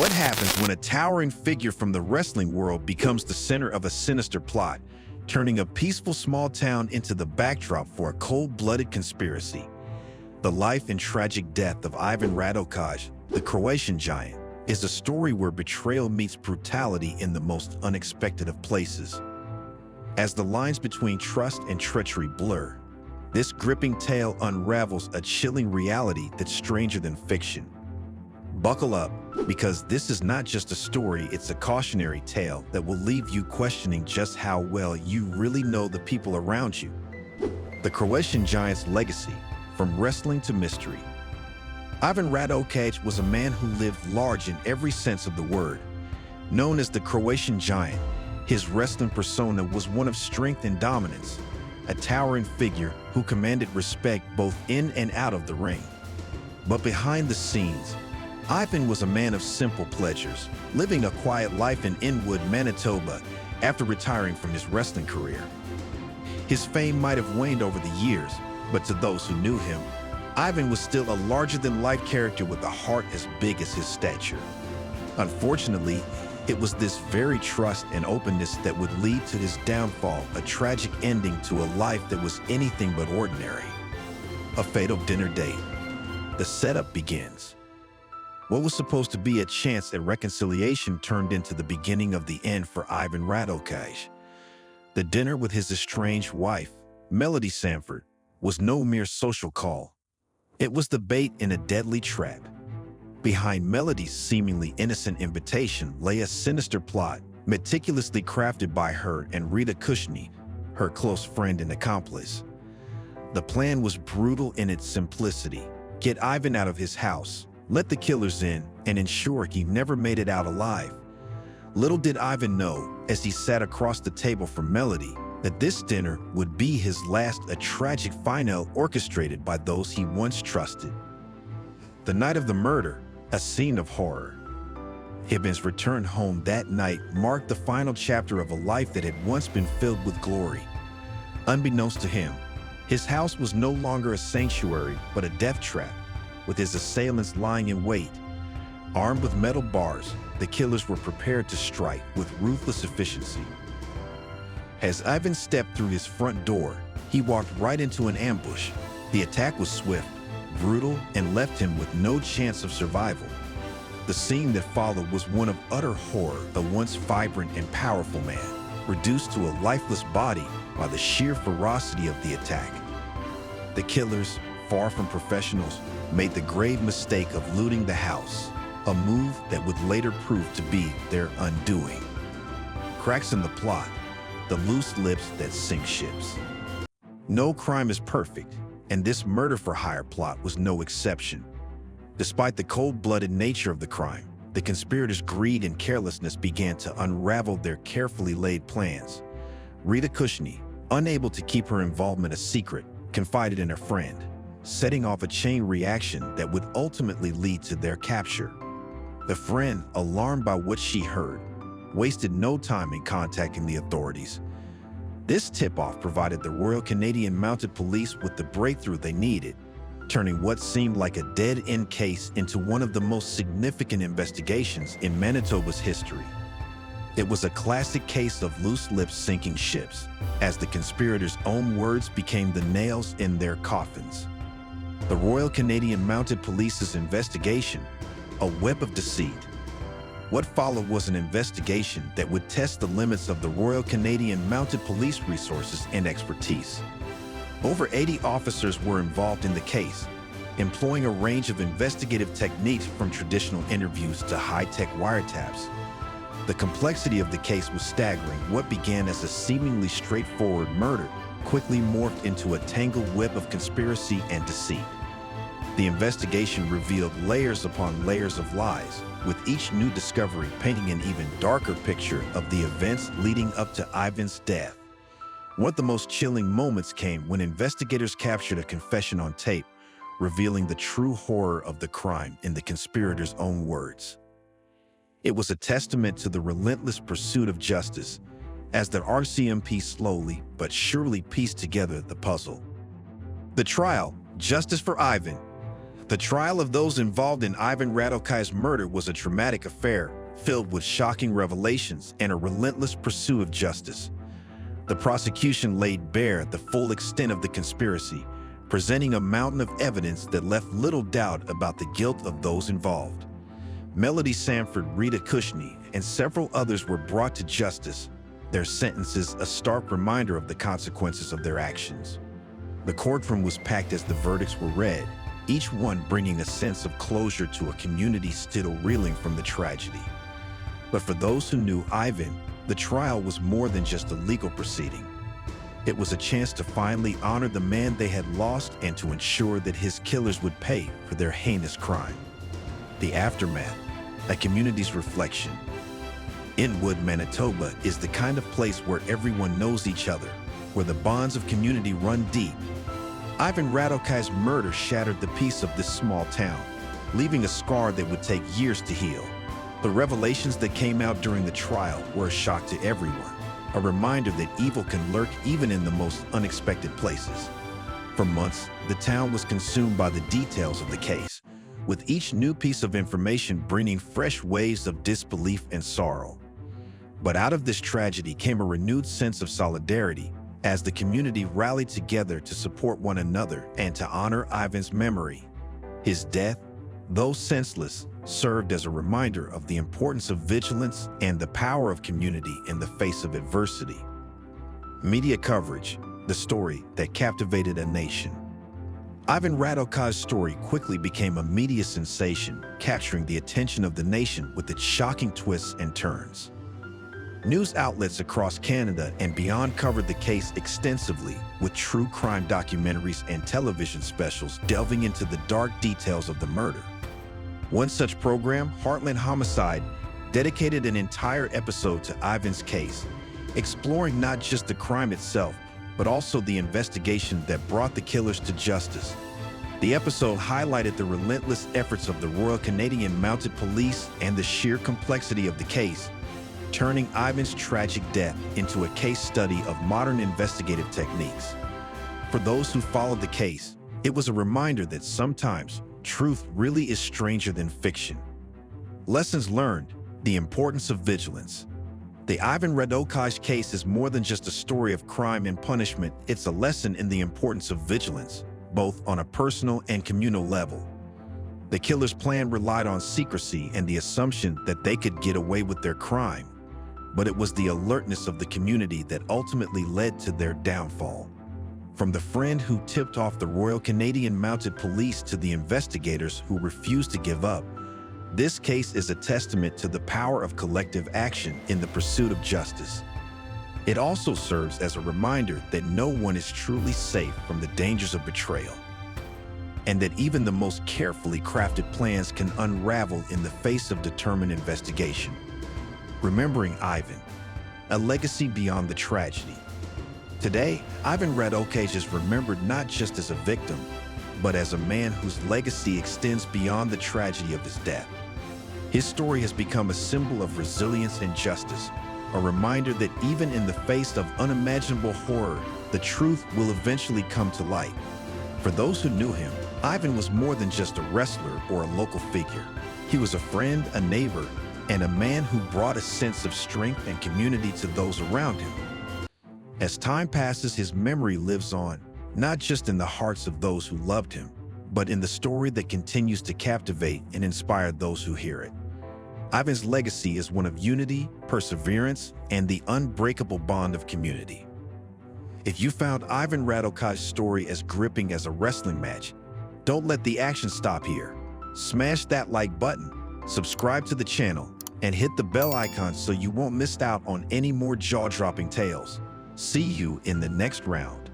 What happens when a towering figure from the wrestling world becomes the center of a sinister plot, turning a peaceful small town into the backdrop for a cold-blooded conspiracy? The life and tragic death of Ivan Radocaj, the Croatian giant, is a story where betrayal meets brutality in the most unexpected of places. As the lines between trust and treachery blur, this gripping tale unravels a chilling reality that's stranger than fiction. Buckle up, because this is not just a story, it's a cautionary tale that will leave you questioning just how well you really know the people around you. The Croatian giant's legacy, from wrestling to mystery. Ivan Radocaj was a man who lived large in every sense of the word. Known as the Croatian giant, his wrestling persona was one of strength and dominance, a towering figure who commanded respect both in and out of the ring. But behind the scenes, Ivan was a man of simple pleasures, living a quiet life in Inwood, Manitoba, after retiring from his wrestling career. His fame might have waned over the years, but to those who knew him, Ivan was still a larger-than-life character with a heart as big as his stature. Unfortunately, it was this very trust and openness that would lead to his downfall, a tragic ending to a life that was anything but ordinary. A fatal dinner date. The setup begins. What was supposed to be a chance at reconciliation turned into the beginning of the end for Ivan Radocaj. The dinner with his estranged wife, Melody Sanford, was no mere social call. It was the bait in a deadly trap. Behind Melody's seemingly innocent invitation lay a sinister plot, meticulously crafted by her and Radocaj, her close friend and accomplice. The plan was brutal in its simplicity. Get Ivan out of his house, let the killers in, and ensure he never made it out alive. Little did Ivan know, as he sat across the table from Melody, that this dinner would be his last, a tragic finale orchestrated by those he once trusted. The night of the murder, a scene of horror. Ivan's return home that night marked the final chapter of a life that had once been filled with glory. Unbeknownst to him, his house was no longer a sanctuary but a death trap, with his assailants lying in wait. Armed with metal bars, the killers were prepared to strike with ruthless efficiency. As Ivan stepped through his front door, he walked right into an ambush. The attack was swift, brutal, and left him with no chance of survival. The scene that followed was one of utter horror, a once vibrant and powerful man, reduced to a lifeless body by the sheer ferocity of the attack. The killers, far from professionals, made the grave mistake of looting the house, a move that would later prove to be their undoing. Cracks in the plot, the loose lips that sink ships. No crime is perfect, and this murder-for-hire plot was no exception. Despite the cold-blooded nature of the crime, the conspirators' greed and carelessness began to unravel their carefully laid plans. Radocaj, unable to keep her involvement a secret, confided in her friend, setting off a chain reaction that would ultimately lead to their capture. The friend, alarmed by what she heard, wasted no time in contacting the authorities. This tip-off provided the Royal Canadian Mounted Police with the breakthrough they needed, turning what seemed like a dead-end case into one of the most significant investigations in Manitoba's history. It was a classic case of loose lips sinking ships, as the conspirators' own words became the nails in their coffins. The Royal Canadian Mounted Police's investigation, a web of deceit. What followed was an investigation that would test the limits of the Royal Canadian Mounted Police resources and expertise. Over 80 officers were involved in the case, employing a range of investigative techniques from traditional interviews to high-tech wiretaps. The complexity of the case was staggering. What began as a seemingly straightforward murder quickly morphed into a tangled web of conspiracy and deceit. The investigation revealed layers upon layers of lies, with each new discovery painting an even darker picture of the events leading up to Ivan's death. One of the most chilling moments came when investigators captured a confession on tape, revealing the true horror of the crime in the conspirators' own words. It was a testament to the relentless pursuit of justice, as the RCMP slowly but surely pieced together the puzzle. The trial, Justice for Ivan. The trial of those involved in Ivan Radocaj's murder was a traumatic affair, filled with shocking revelations and a relentless pursuit of justice. The prosecution laid bare the full extent of the conspiracy, presenting a mountain of evidence that left little doubt about the guilt of those involved. Melody Sanford, Rita Cushney, and several others were brought to justice, their sentences a stark reminder of the consequences of their actions. The courtroom was packed as the verdicts were read, each one bringing a sense of closure to a community still reeling from the tragedy. But for those who knew Ivan, the trial was more than just a legal proceeding. It was a chance to finally honor the man they had lost and to ensure that his killers would pay for their heinous crime. The aftermath, a community's reflection. Inwood, Manitoba is the kind of place where everyone knows each other, where the bonds of community run deep. Ivan Radocaj's murder shattered the peace of this small town, leaving a scar that would take years to heal. The revelations that came out during the trial were a shock to everyone, a reminder that evil can lurk even in the most unexpected places. For months, the town was consumed by the details of the case, with each new piece of information bringing fresh waves of disbelief and sorrow. But out of this tragedy came a renewed sense of solidarity, as the community rallied together to support one another and to honor Ivan's memory. His death, though senseless, served as a reminder of the importance of vigilance and the power of community in the face of adversity. Media coverage, the story that captivated a nation. Ivan Radocaj's story quickly became a media sensation, capturing the attention of the nation with its shocking twists and turns. News outlets across Canada and beyond covered the case extensively, with true crime documentaries and television specials delving into the dark details of the murder. One such program, Heartland Homicide, dedicated an entire episode to Ivan's case, exploring not just the crime itself, but also the investigation that brought the killers to justice. The episode highlighted the relentless efforts of the Royal Canadian Mounted Police and the sheer complexity of the case, turning Ivan's tragic death into a case study of modern investigative techniques. For those who followed the case, it was a reminder that sometimes truth really is stranger than fiction. Lessons learned, the importance of vigilance. The Ivan Radocaj case is more than just a story of crime and punishment, it's a lesson in the importance of vigilance, both on a personal and communal level. The killer's plan relied on secrecy and the assumption that they could get away with their crime, but it was the alertness of the community that ultimately led to their downfall. From the friend who tipped off the Royal Canadian Mounted Police to the investigators who refused to give up, this case is a testament to the power of collective action in the pursuit of justice. It also serves as a reminder that no one is truly safe from the dangers of betrayal, and that even the most carefully crafted plans can unravel in the face of determined investigation. Remembering Ivan, a legacy beyond the tragedy. Today, Ivan Radocaj is remembered not just as a victim, but as a man whose legacy extends beyond the tragedy of his death. His story has become a symbol of resilience and justice, a reminder that even in the face of unimaginable horror, the truth will eventually come to light. For those who knew him, Ivan was more than just a wrestler or a local figure. He was a friend, a neighbor, and a man who brought a sense of strength and community to those around him. As time passes, his memory lives on, not just in the hearts of those who loved him, but in the story that continues to captivate and inspire those who hear it. Ivan's legacy is one of unity, perseverance, and the unbreakable bond of community. If you found Ivan Radocaj's story as gripping as a wrestling match, don't let the action stop here. Smash that like button, subscribe to the channel, and hit the bell icon so you won't miss out on any more jaw-dropping tales. See you in the next round.